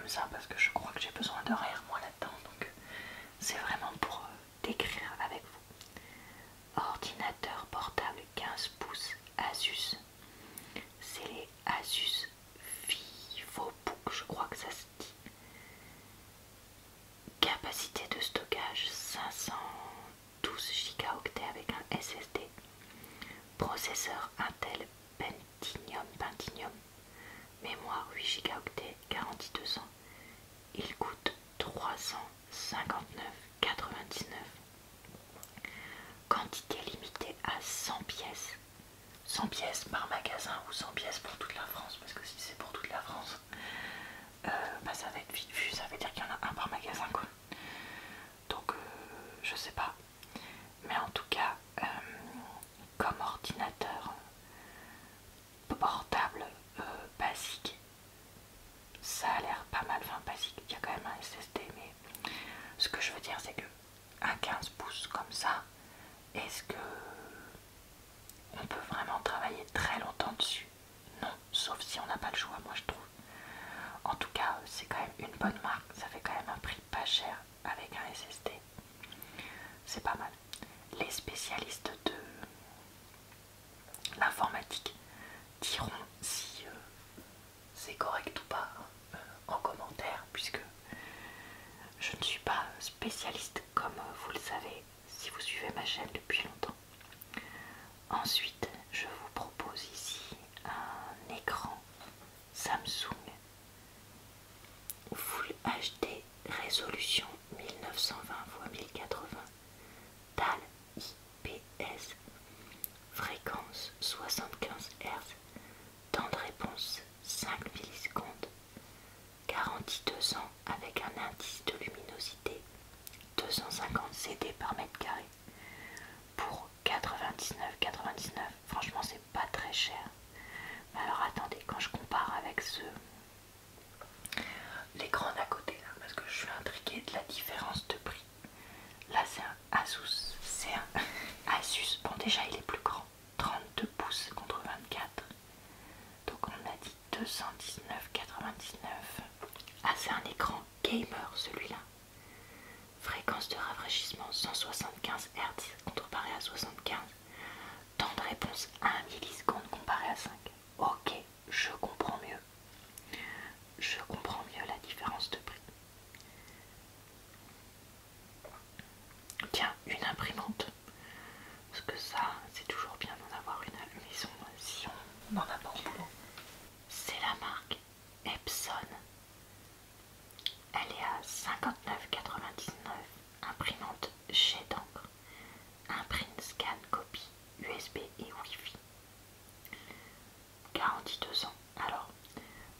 comme ça parce que je crois que j'ai besoin de rire moi là-dedans, donc c'est vraiment pour décrire avec vous. Ordinateur portable 15 pouces Asus, c'est les Asus VivoBook, je crois que ça se dit. Capacité de stockage 512 Go avec un SSD. Processeur Intel Pentium. Mémoire 8 Go, garantie 2 ans. Il coûte 359,99. Quantité limitée à 100 pièces. 100 pièces par magasin ou 100 pièces pour toute la France, parce que si c'est pour toute la France, bah ça va être vite vu, ça veut dire qu'il y en a un par magasin quoi. Donc je sais pas. Mais en tout cas, comme ordinateur portable basique, ça a l'air pas mal, enfin basique, il y a quand même un SSD, mais ce que je veux dire c'est que un 15 pouces comme ça, est-ce que on peut vraiment travailler très longtemps dessus? Non, sauf si on n'a pas le choix, moi je trouve. En tout cas, c'est quand même une bonne marque, ça fait quand même un prix pas cher avec un SSD. C'est pas mal. Les spécialistes de l'informatique diront si c'est correct ou pas en commentaire, puisque je ne suis pas spécialiste comme vous le savez si vous suivez ma chaîne depuis longtemps. Ensuite, je vous propose ici un écran Samsung Full HD résolution 1920 x 1080, dalle IPS, fréquence 75 Hz, temps de réponse 5 millisecondes, garantie 2 ans avec un indice de luminosité 250 CD par mètre carré pour 99,99. Franchement c'est pas très cher. Mais alors attendez, quand je compare avec l'écran d'à côté là, parce que je suis intriguée de la différence de prix. Là c'est un Asus, c'est un Asus, bon déjà il est plus grand, 32 pouces contre 24. Donc on a dit 219,99. Ah c'est un écran gamer celui-là. Fréquence de rafraîchissement 175 Hz comparé à 75. Temps de réponse 1 milliseconde comparé à 5. Ok, je comprends mieux. Je comprends mieux la différence de prix. Tiens, une imprimante. Parce que ça, c'est toujours bien d'en avoir une à la maison si on n'en a pas au boulot. C'est la marque Epson. Elle est à 59,99. Imprimante jet d'encre. Imprint, scan, copie, USB et Wi-Fi. Garantie 2 ans. Alors,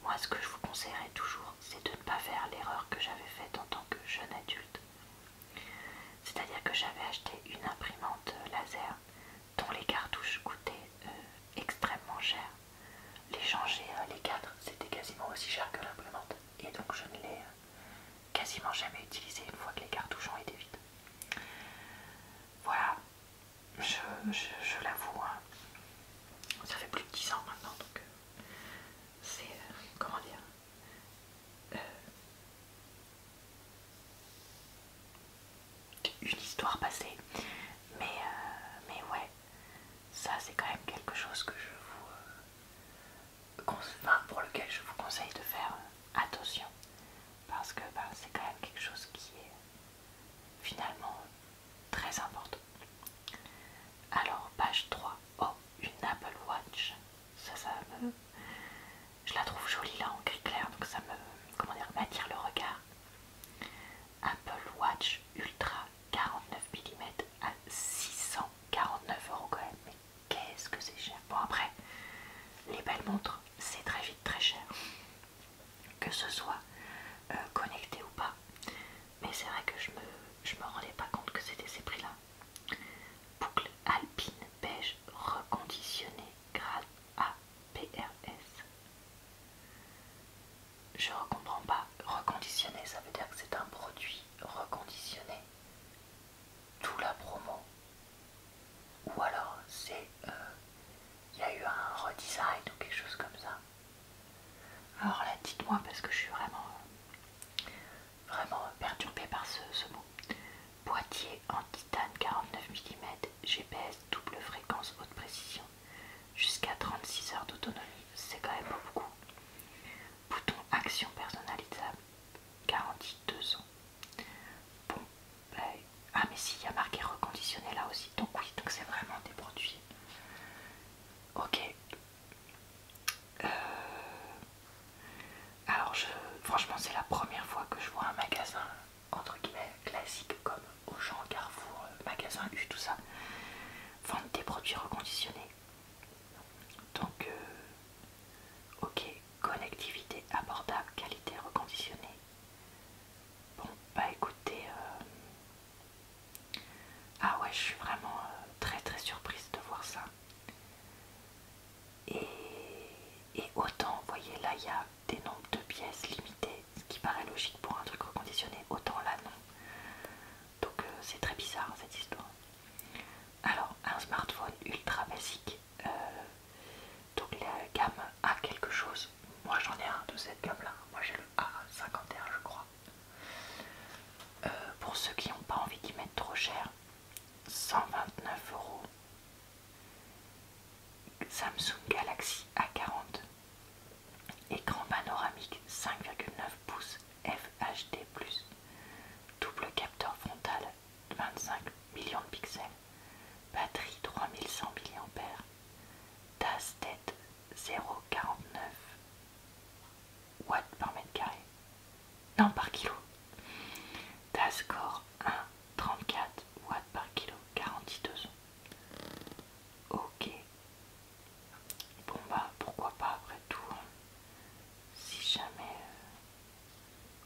moi ce que je vous conseillerais toujours, c'est de ne pas faire l'erreur que j'avais faite en tant que jeune adulte. C'est-à-dire que j'avais acheté une imprimante laser dont les cartouches coûtaient extrêmement cher. Les changer, les 4, c'était quasiment aussi cher que l'imprimante. Et donc je ne l'ai quasiment jamais utilisé une fois que les cartouches ont été vides. Voilà, je l'avoue, hein, ça fait plus de 10 ans maintenant, donc c'est, comment dire, une histoire passée. Mais ouais, ça c'est quand même quelque chose que pour lequel je vous conseille de faire attention. Parce que c'est quand même quelque chose qui est finalement très important. Alors, page 3. Oh, une Apple Watch. Je la trouve jolie là en gris clair, donc ça m'attire le regard. Apple Watch Ultra 49 mm à 649 € quand même. Mais qu'est-ce que c'est cher. Bon après, les belles montres, c'est très vite très cher. Que ce soit connecté ou pas. Mais c'est vrai que je me rendais pas compte que c'était ces prix là. Boucle alpine beige reconditionnée grade A PRS. Je ne comprends pas. Reconditionné, ça veut dire que c'est un produit reconditionné. Tout la promo. Ou alors c'est il y a eu un redesign ou quelque chose comme ça. Alors là dites-moi parce que je suis vraiment là il y a des nombres de pièces limités, ce qui paraît logique pour un truc reconditionné, autant là non. Donc c'est très bizarre cette histoire. Alors un smartphone ultra basique, donc la gamme A quelque chose. Moi j'en ai un de cette gamme là, moi j'ai le A51 je crois. Pour ceux qui n'ont pas envie d'y mettre trop cher, 129 €. Samsung Galaxy A40, écran panoramique 5,9 pouces FHD+, double capteur frontal 25 millions de pixels, batterie 3100 mAh, tasse tête 0,49 watts par mètre carré, non par kilo, tasse corps 1,34 watts par kilo, garantie 2 ans. Ok, bon bah pourquoi pas après tout, hein. Si jamais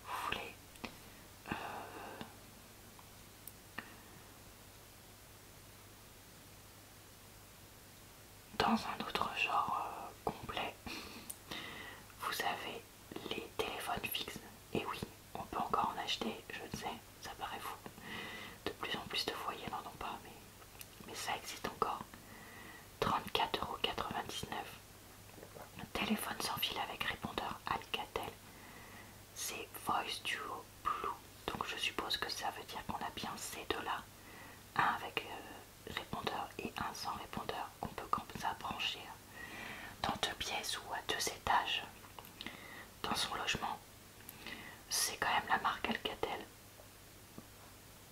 vous voulez dans un autre genre complet, vous avez les téléphones fixes. Et oui, on peut encore en acheter, je le sais, ça paraît fou. De plus en plus de foyers n'en ont pas, mais ça existe encore. 34,99 €. Téléphone sans fil avec répondeur Alcatel. C'est Voice Duo Blue. Donc je suppose que ça veut dire qu'on a bien ces deux-là. Un avec répondeur et un sans répondeur qu'on peut comme ça brancher dans 2 pièces ou à 2 étages dans son logement. C'est quand même la marque Alcatel.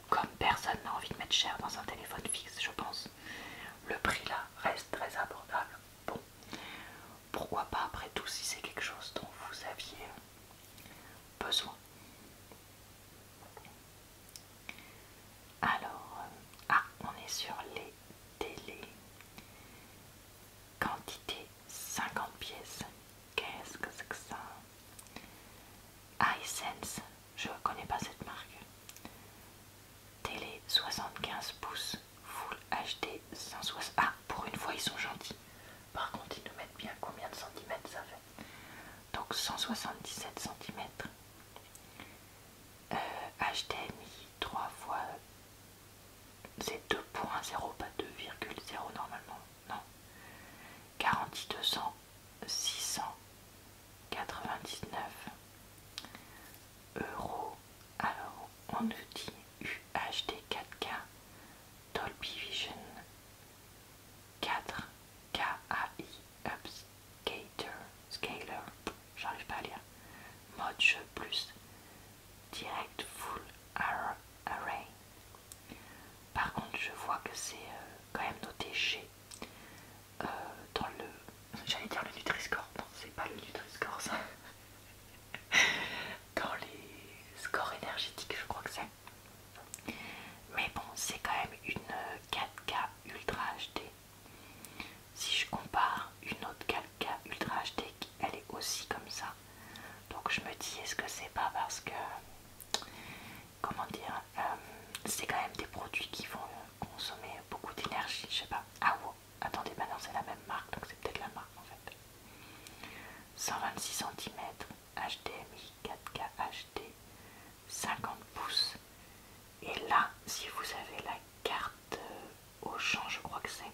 Comme personne n'a envie de mettre cher dans un téléphone fixe, je pense. Le prix là reste très abordable. Bon, pourquoi pas après tout si c'est quelque chose dont vous aviez besoin. Alors, on est sur les télés. Quantité 50 pièces. Qu'est-ce que c'est que ça? iSense, je connais pas cette marque. Télé 75 pouces, Full HD 160. Ah, pour une fois ils sont gentils. Par contre ils nous mettent bien combien de centimètres ça fait. Donc 177 centimètres. HDMI 3 fois. C'est 2.0, pas 2,0 normalement. Non. Garantie 200, 699 €. Alors on nous dit UHD 4K, Dolby Vision 4, KAI Scaler, j'arrive pas à lire, mode jeu plus, direct full array. Par contre je vois que c'est quand même noté G dans le, j'allais dire le Nutri-Score, non c'est pas le Nutri-Score ça, dans les scores énergétiques je crois que c'est. Mais bon, c'est quand même une 4K Ultra HD. Si je compare une autre 4K Ultra HD, elle est aussi comme ça. Donc je me dis, est-ce que c'est pas parce que, comment dire, c'est quand même des produits qui vont consommer beaucoup d'énergie, je sais pas. Ah wow, attendez, maintenant c'est la même marque, donc c'est peut-être la marque en fait. 126 cm, HDMI 4K HD, 50 pouces. Et là, si vous avez la carte Auchan, je crois que c'est,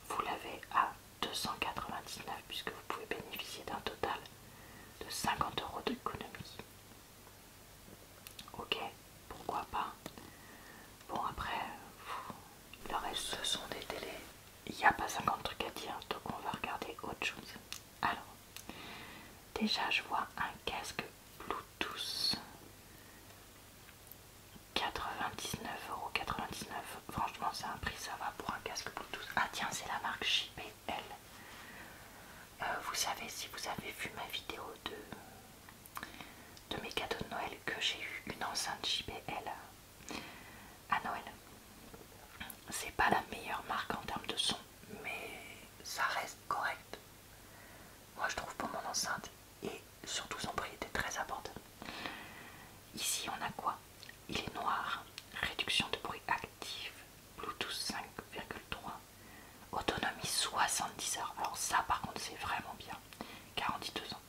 vous l'avez à 299 puisque vous pouvez bénéficier d'un total de 50 € d'économie. Ok, pourquoi pas. Bon après, le reste ce sont des télés. Il n'y a pas 50 trucs à dire, donc on va regarder autre chose. Alors, déjà je vois un casque Bluetooth. 99,99 €. Franchement c'est un prix, ça va pour un casque Bluetooth. Ah tiens, c'est la marque JBL. Vous savez, si vous avez vu ma vidéo de mes cadeaux de Noël, que j'ai eu une enceinte JBL à Noël. C'est pas la meilleure marque en termes de son, mais ça reste correct. Moi je trouve pour mon enceinte, et surtout son prix était très abordable. Ici on a quoi? Il est noir, réduction de bruit active, Bluetooth 5,3, autonomie 70 heures. Alors ça par contre c'est vraiment bien, 42 ans.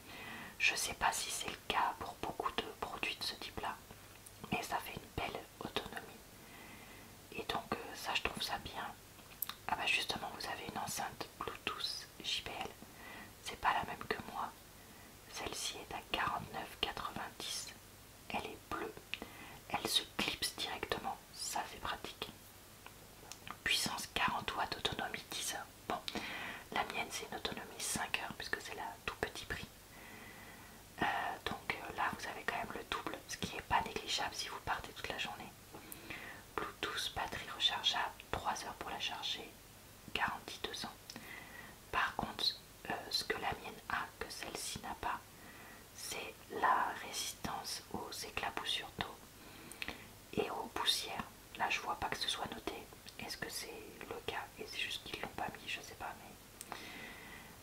rechargeable si vous partez toute la journée. Bluetooth, batterie rechargeable, 3 heures pour la charger, garantie 2 ans. Par contre, ce que la mienne a, que celle-ci n'a pas, c'est la résistance aux éclaboussures d'eau et aux poussières. Là, je vois pas que ce soit noté. Est-ce que c'est le cas et c'est juste qu'ils l'ont pas mis, je sais pas,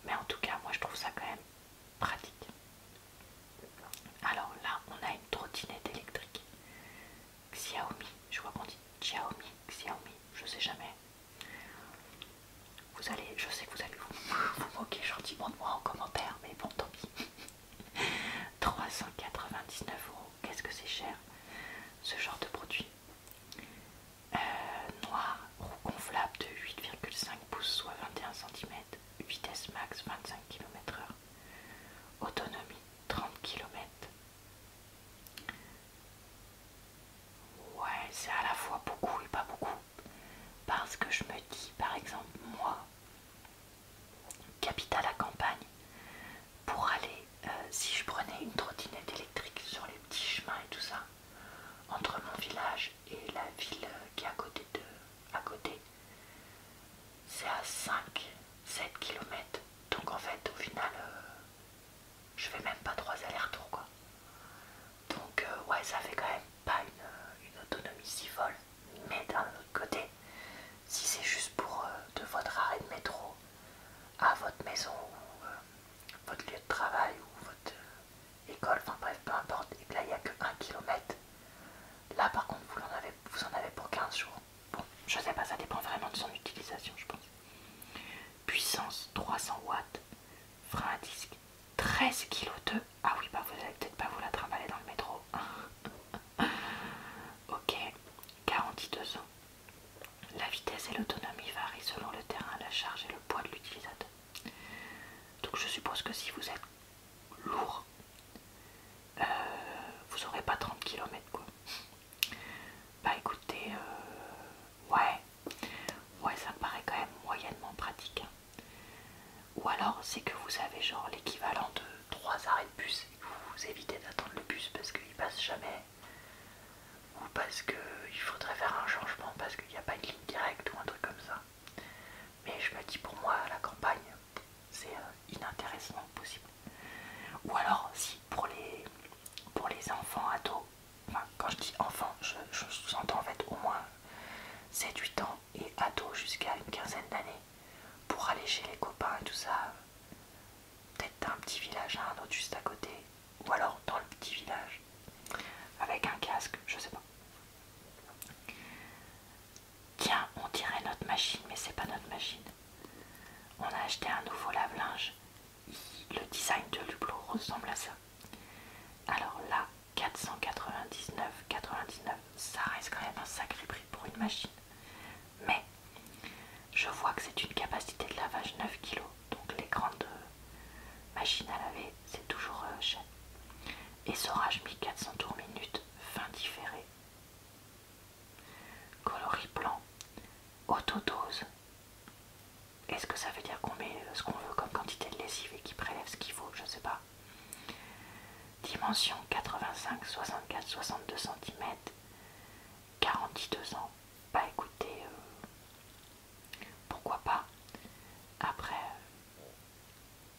mais en tout cas, moi je trouve ça quand même pratique. Alors là, on a une trottinette électrique Xiaomi, je crois qu'on dit Xiaomi, je sais jamais. Je sais que vous allez vous moquer gentiment de moi en commentaire, mais bon, tant pis. 399 €, qu'est-ce que c'est cher ce genre de produit. Noir, roue gonflable de 8,5 pouces, soit 21 cm, vitesse max 25 km/h, autonomie 30 km. Ouais, c'est à la fois beaucoup et pas beaucoup, parce que je me dis, par exemple, moi, qui habite à la campagne, pour aller, si je prenais une trottinette électrique sur les petits chemins et tout ça, entre mon village et la ville qui est à côté, c'est à 5-7 km. Donc en fait, au final, je fais même pas 3 allers-retours, quoi. Donc ouais, ça fait quand même pas une autonomie si folle. Mais d'un autre côté, si c'est juste pour de votre arrêt de métro à votre maison ou votre lieu de travail ou votre école, enfin bref, peu importe, et que là il n'y a que 1 km, là par contre vous en avez pour 15 jours. Bon, je sais pas, ça dépend vraiment de son utilisation, je pense. Puissance 300 watts, frein à disque 13 kg de... Ah oui, bah vous allez peut-être pas vous la trimballer dans le métro. Ok, garantie 2 ans. La vitesse et l'autonomie varient selon le terrain, la charge et le poids de l'utilisateur. Donc je suppose que si vous êtes lourd, vous aurez pas 30 km quoi. Bah écoutez, ouais, ça me paraît quand même moyennement pratique. Hein. Ou alors c'est que vous avez genre l'équivalent de 3 arrêts de bus et que vous évitez d'attendre le bus parce qu'il passe jamais. Ou parce qu'il faudrait faire un changement parce qu'il n'y a pas une ligne directe ou un truc comme ça. Mais je me dis pour moi à la campagne, c'est inintéressant possible. Ou alors si pour les enfants, ados, enfin quand je dis enfants, je sous-entends en fait au moins 7-8 ans et ados jusqu'à une quinzaine d'années pour aller chez les copains et tout ça, peut-être d'un petit village à un autre juste à côté, ou alors dans le petit village avec un casque, je sais pas. Tiens, on dirait notre machine, mais c'est pas notre machine. On a acheté un nouveau lave-linge. Le design de Hublot ressemble à ça. Alors là, 499,99, ça reste quand même un sacré prix pour une machine. Mais je vois que c'est une capacité de lavage 9 kg. Donc les grandes machines à laver, c'est toujours cher. Essorage 1400 tours minute, fin différé. Coloris blanc, autodose. Est-ce que ça veut dire qu'on met ce qu'on veut comme quantité de lessive et qui prélève ce qu'il faut? Je sais pas. Dimension 85, 64, 62 cm. Garantie 2 ans. Bah écoutez, pourquoi pas. Après,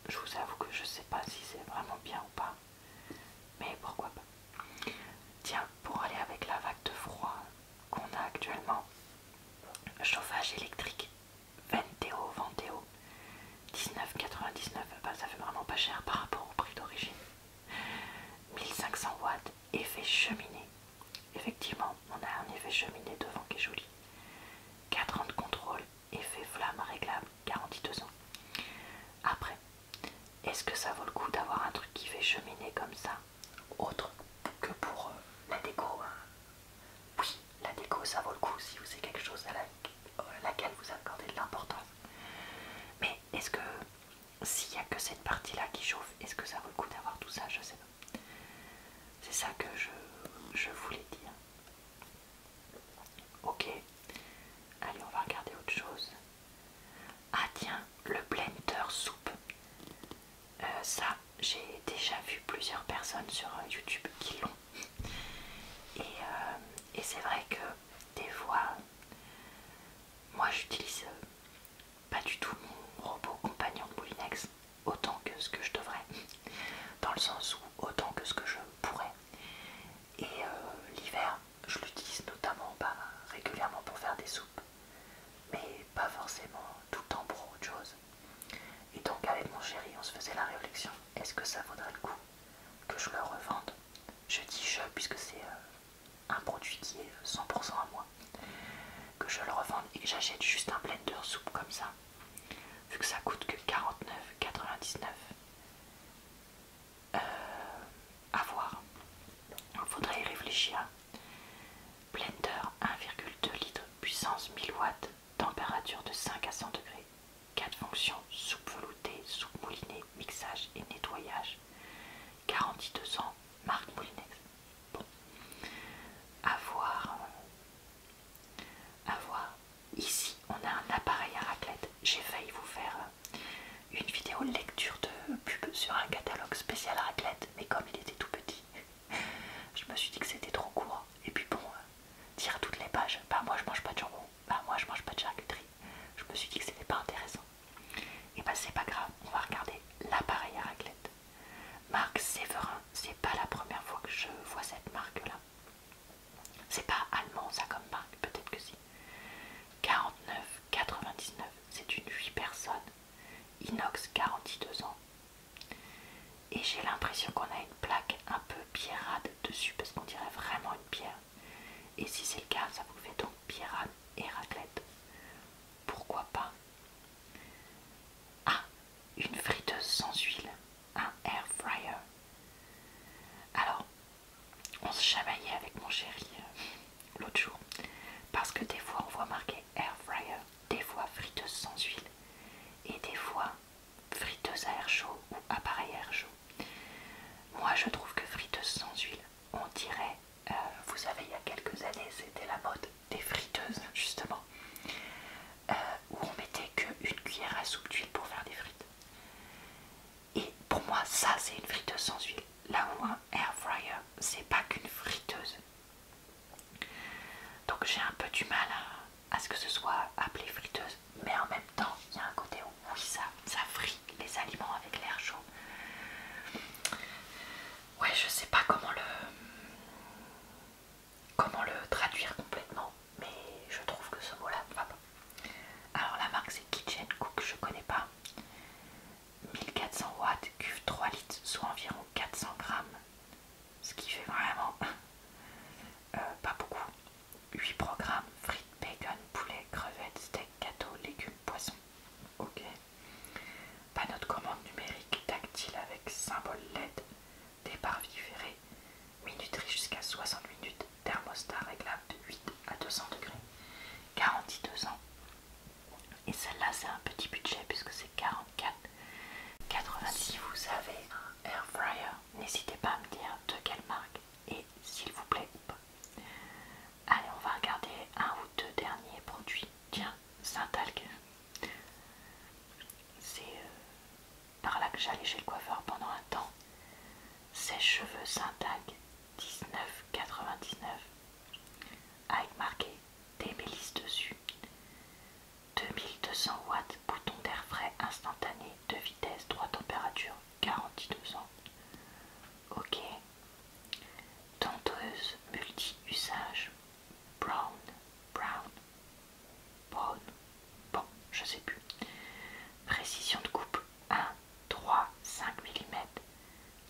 je vous avoue que je sais pas si c'est vraiment bien ou pas. Mais pourquoi pas. Tiens, pour aller avec la vague de froid qu'on a actuellement, chauffage électrique Venteo 19,99, bah ça fait vraiment pas cher par rapport au prix d'origine. 1500 watts, effet cheminée. Effectivement, on a un effet cheminée devant qui est joli. 4 ans de contrôle, effet flamme réglable, garantie 2 ans. Après, est-ce que ça vaut le coup d'avoir un truc qui fait cheminée comme ça, autre que pour la déco hein? Oui, la déco ça vaut le coup si vous avez quelque chose à laquelle vous accordez de l'importance. Mais est-ce que s'il n'y a que cette partie là qui chauffe, est-ce que ça vaut le coup d'avoir tout ça? Je sais pas. C'est ça que je voulais dire. Ok, allez on va regarder autre chose. Ah tiens, le blender soupe. Ça, j'ai déjà vu plusieurs personnes sur YouTube qui l'ont. Et VGA. Blender 1,2 litres, puissance 1000 watts, température de 5 à 100 degrés. 4 fonctions, soupe veloutée, soupe moulinée, mixage et nettoyage. Garantie 2 ans, marque Moulinex. Bon, à voir. Ici, on a un appareil à raclette. J'ai failli vous faire une vidéo lecture de pub sur un catalogue spécial raclette, mais comme il était tout petit, je me suis dit que c'était trop court. Et puis bon, dire toutes les pages, bah moi je mange pas de jambon, bah moi je mange pas de charcuterie. Je me suis dit que c'était pas intéressant. Et bah c'est pas grave, on va regarder l'appareil à raclette. Marque Séverin, c'est pas la première fois que je vois cette marque là. C'est pas allemand ça comme marque, peut-être que si. 49,99, c'est une 8 personnes. Inox, garantie 2 ans. Et j'ai l'impression qu'on a une plaque un peu pierrade dessus parce qu'on dirait vraiment une pierre. Et si c'est le cas, ça vous fait donc pierrade et raclette. Pourquoi pas? Ah, une friteuse sans huile, un air fryer. Alors, on se chamaillait avec mon chéri l'autre jour parce que des fois on voit marqué air fryer, des fois friteuse sans huile et des fois friteuse à air chaud ou appareil à air chaud. Moi je trouve que friteuse sans huile, on dirait, vous savez il y a quelques années c'était la mode des friteuses justement, où on mettait qu'une cuillère à soupe d'huile pour faire des frites. Et pour moi ça c'est une friteuse sans huile, là où un air fryer c'est pas qu'une friteuse. Donc j'ai un peu du mal à ce que ce soit appelé friteuse, mais en même temps il y a un côté où oui ça frit les aliments avec l'air chaud. Ouais, je sais pas comment le traduire complètement, mais je trouve que ce mot-là ne va pas. Alors la marque c'est Kitchen Cook, je connais pas. 1400 watts, cuve 3 litres, soit environ 400 grammes, ce qui fait vraiment pas beaucoup. 8 programmes, frites, bacon, poulet, crevettes, steak, gâteau, légumes, poissons. Ok. Panneau de commande numérique tactile avec symbole LED, départ différé, minuterie jusqu'à 60 minutes, thermostat réglable de 8 à 200 degrés, garantie 2 ans. Et celle-là c'est un petit budget puisque c'est 44,90. Si vous avez un air fryer, n'hésitez pas à me dire de quelle marque et s'il vous plaît ou pas. Allez, on va regarder un ou deux derniers produits. Tiens, Saint-Algue. C'est par là que j'allais chez le coiffeur pendant un temps. Sèche-cheveux Saint-Algue, 19,99 avec marqué Démélis dessus. 2200 watts, bouton d'air frais instantané, 2 vitesses, 3 températures, garantie 2 ans. Ok. Tondeuse multi-usage, brown, bon, je sais plus. Précision de coupe 1, 3, 5 mm,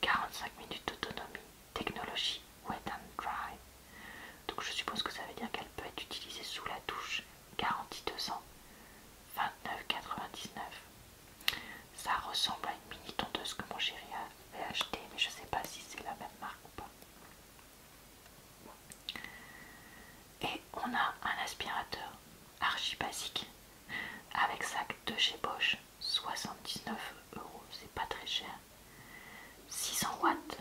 45 minutes d'autonomie, technologie wet and dry. Donc je suppose que ça veut dire qu'elle peut être utilisée sous la douche, garantie 2 ans, 29,99. Ça ressemble à une mini tondeuse que mon chéri avait acheté, mais je sais pas si c'est la même marque ou pas. Et on a un aspirateur archi basique avec sac de chez Bosch, 79 €, c'est pas très cher. 600 watts.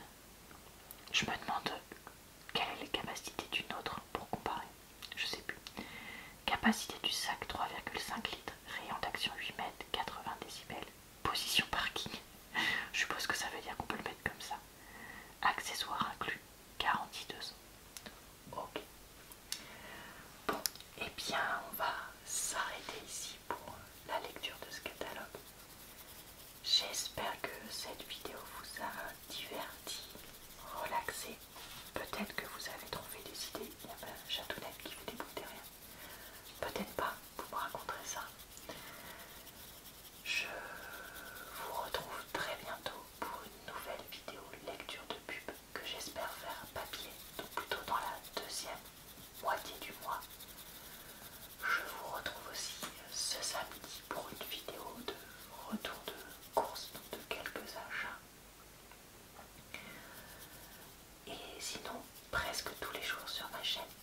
Je me demande quelle est la capacité d'une autre pour comparer. Je sais plus. Capacité du sac 3,5 litres. Rayon d'action 8 mètres, 80 décibels. Position parking. Je suppose que ça veut dire qu'on peut le mettre comme ça. Accessoires inclus. Garantie 2 ans. Ok. Bon, et bien on va s'arrêter ici pour la lecture de ce catalogue. J'espère que cette vidéo vous a diverti, relaxé. Peut-être que vous avez trouvé des idées. Il y a ma chatounette qui fait des bruits derrière. Peut-être pas, vous me raconterez ça. Je vous retrouve très bientôt pour une nouvelle vidéo lecture de pub que j'espère faire papier, donc plutôt dans la deuxième moitié du mois. Je vous retrouve aussi ce samedi pour une vidéo de retour de course, donc de quelques achats. Et sinon, presque tous les prochaine.